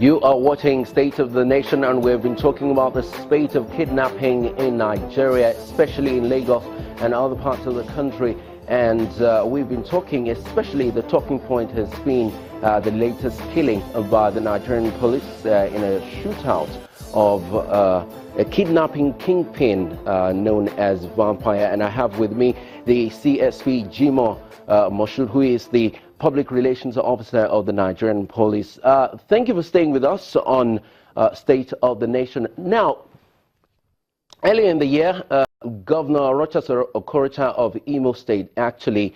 You are watching State of the Nation, and we've been talking about the spate of kidnapping in Nigeria, especially in Lagos and other parts of the country. And we've been talking, especially the talking point has been the latest killing by the Nigerian police in a shootout of a kidnapping kingpin known as Vampire. And I have with me the CSP Jimo Moshood, who is the Public Relations Officer of the Nigerian Police. Thank you for staying with us on State of the Nation. Now, earlier in the year, Governor Rochester Okorocha of Imo State actually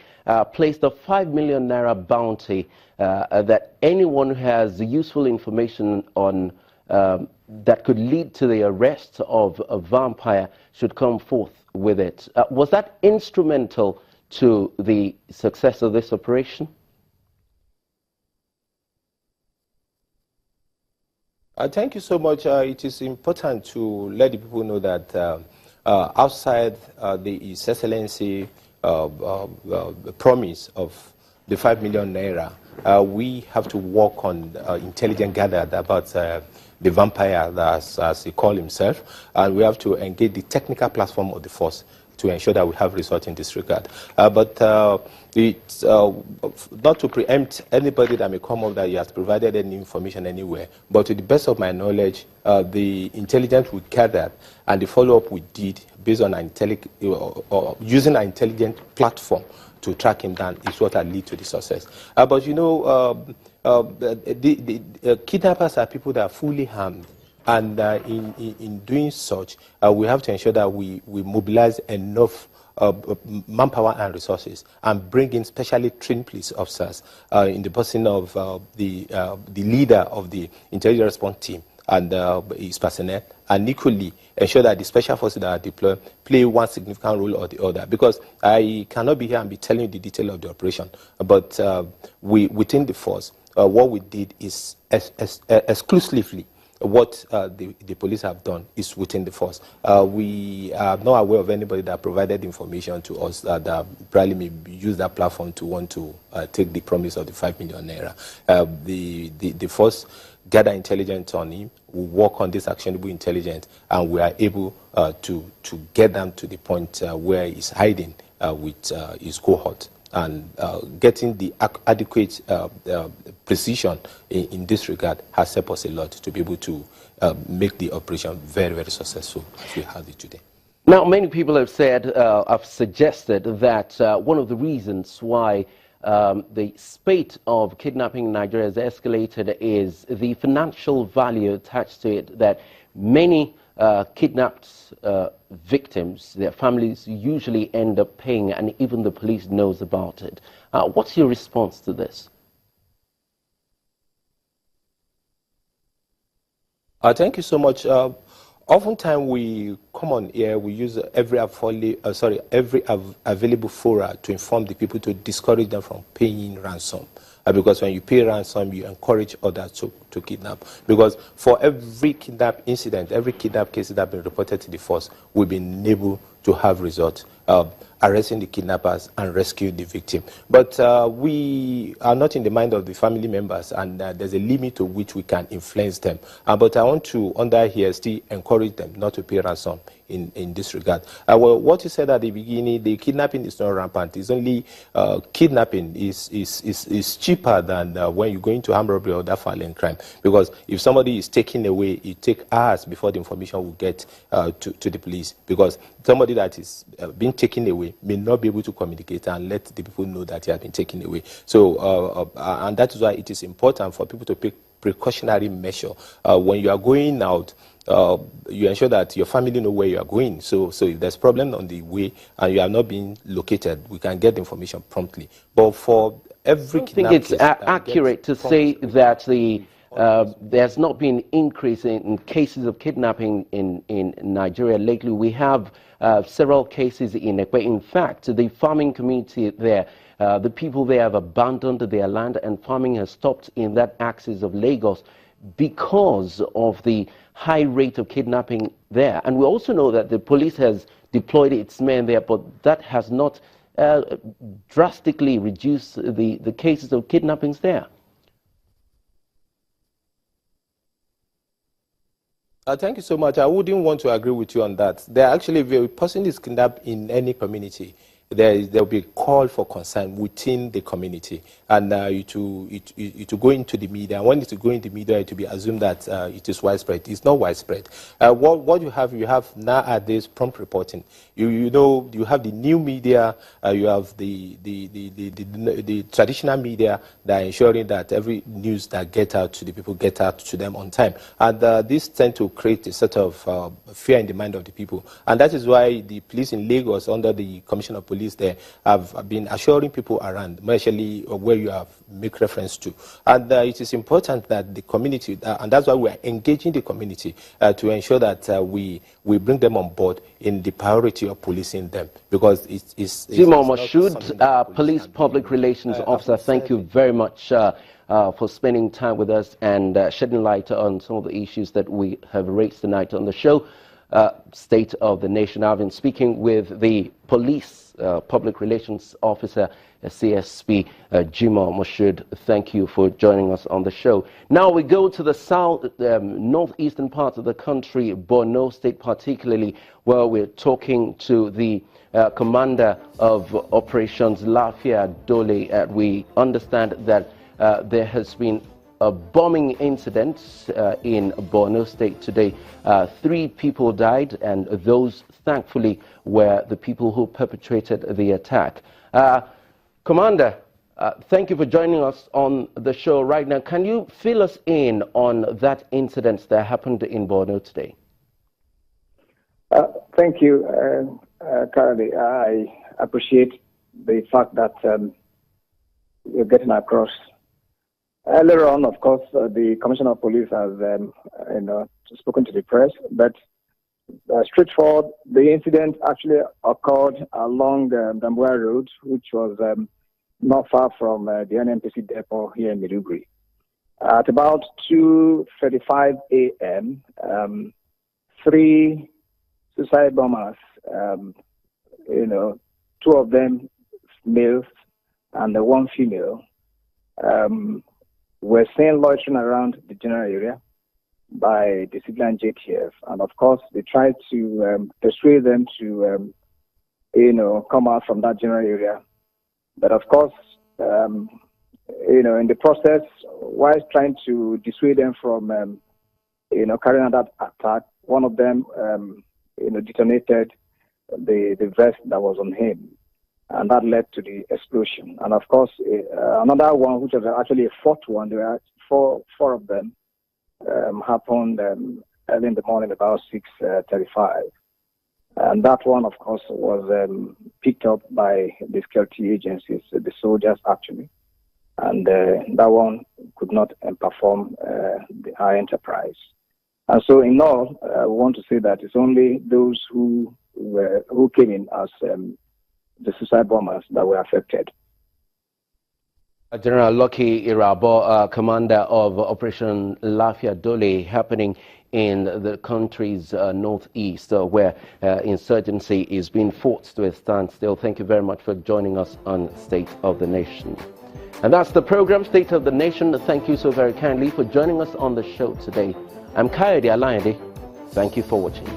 placed a 5 million naira bounty that anyone who has useful information on that could lead to the arrest of a vampire should come forth with it. Was that instrumental to the success of this operation? Thank you so much. It is important to let the people know that outside His Excellency promise of the 5 million naira, we have to work on intelligence gathered about the vampire, as he called himself, and we have to engage the technical platform of the force to ensure that we have results in this regard. But it's not to preempt anybody that may come up that he has provided any information anywhere, but to the best of my knowledge, the intelligence we gathered and the follow-up we did based on using an intelligent platform to track him down is what will lead to the success. But you know, the kidnappers are people that are fully armed. And in doing such, we have to ensure that we mobilize enough manpower and resources and bring in specially trained police officers in the person of the leader of the intelligence response team and his personnel, and equally ensure that the special forces that are deployed play one significant role or the other. Because I cannot be here and be telling you the detail of the operation, but within the force, what we did is exclusively what the police have done is within the force. We are not aware of anybody that provided information to us that probably may use that platform to want to take the promise of the 5 million naira. The force gather intelligence on him, we work on this actionable intelligence, and we are able to get them to the point where he's hiding with his cohort. And getting the adequate precision in this regard has helped us a lot to be able to make the operation very, very successful as we have it today. Now, many people have said, have suggested that one of the reasons why the spate of kidnapping in Nigeria has escalated is the financial value attached to it, that many kidnapped victims, their families usually end up paying, and even the police knows about it. What's your response to this? Thank you so much. Oftentimes we come on here, we use every available fora to inform the people to discourage them from paying ransom. Because when you pay ransom, you encourage others to kidnap. Because for every kidnap incident, every kidnap case that has been reported to the force, we've been able to have results, arresting the kidnappers and rescue the victim. But we are not in the mind of the family members, and there's a limit to which we can influence them. But I want to, under here, still encourage them not to pay ransom in this regard. Well, what you said at the beginning, the kidnapping is not rampant. It's only kidnapping is cheaper than when you go into armed robbery or that violent crime. Because if somebody is taken away, it takes hours before the information will get to the police. Because somebody that is being taken away may not be able to communicate and let the people know that he has been taken away. So, and that is why it is important for people to take precautionary measure. When you are going out, you ensure that your family know where you are going. So if there's problem on the way and you are not being located, we can get the information promptly. But for every I think it's accurate to say that there's not been an increase in cases of kidnapping in Nigeria lately. We have several cases in Ekwe. In fact, the farming community there, the people there have abandoned their land, and farming has stopped in that axis of Lagos because of the high rate of kidnapping there. And we also know that the police has deployed its men there, but that has not drastically reduced the cases of kidnappings there. Thank you so much. I wouldn't want to agree with you on that. There actually, if a person is kidnapped in any community, there will be a call for concern within the community, and it to go into the media. When it go into the media, it will be assumed that it is widespread. It's not widespread. What you have nowadays prompt reporting. You know, you have the new media, you have the traditional media that are ensuring that every news that get out to the people get out to them on time, and this tend to create a sort of fear in the mind of the people, and that is why the police in Lagos, under the Commissioner of Police there, have been assuring people around, especially where you have make reference to. And it is important that the community, and that's why we are engaging the community to ensure that we bring them on board in the priority of policing them, because it's Jimoh Moshood, Police Public Relations Officer, thank you very much for spending time with us and shedding light on some of the issues that we have raised tonight on the show. State of the Nation. I've been speaking with the Police Public Relations Officer, CSP Jimoh Moshood. Thank you for joining us on the show. Now we go to the northeastern part of the country, Borno State particularly, where we're talking to the commander of Operations Lafia Dole. We understand that there has been a bombing incident in Borno State today. 3 people died, and those, thankfully, were the people who perpetrated the attack. Commander, thank you for joining us on the show right now. Can you fill us in on that incident that happened in Borno today? Thank you, Khaled. I appreciate the fact that you're getting across. Earlier on, of course, the Commissioner of Police has spoken to the press, but straightforward, the incident actually occurred along the Dambuwa Road, which was not far from the NNPC depot here in Maiduguri. At about 2:35 a.m., 3 suicide bombers, 2 of them males and 1 female, were seen loitering around the general area by the civilian JTF, and of course they tried to persuade them to, come out from that general area. But of course, in the process, while trying to dissuade them from, carrying out that attack, one of them, detonated the vest that was on him, and that led to the explosion. And of course, another one, which was actually a 4th one, there were four of them, happened early in the morning, about 6:35. And that one, of course, was picked up by the security agencies, the soldiers actually. And that one could not perform our enterprise. And so in all, we want to say that it's only those who came in as the suicide bombers that were affected. General Lucky Irabo, commander of Operation Lafia Dole, happening in the country's northeast, where insurgency is being fought to a standstill. Thank you very much for joining us on State of the Nation. And that's the program, State of the Nation. Thank you so very kindly for joining us on the show today. I'm Kayode Alayande. Thank you for watching.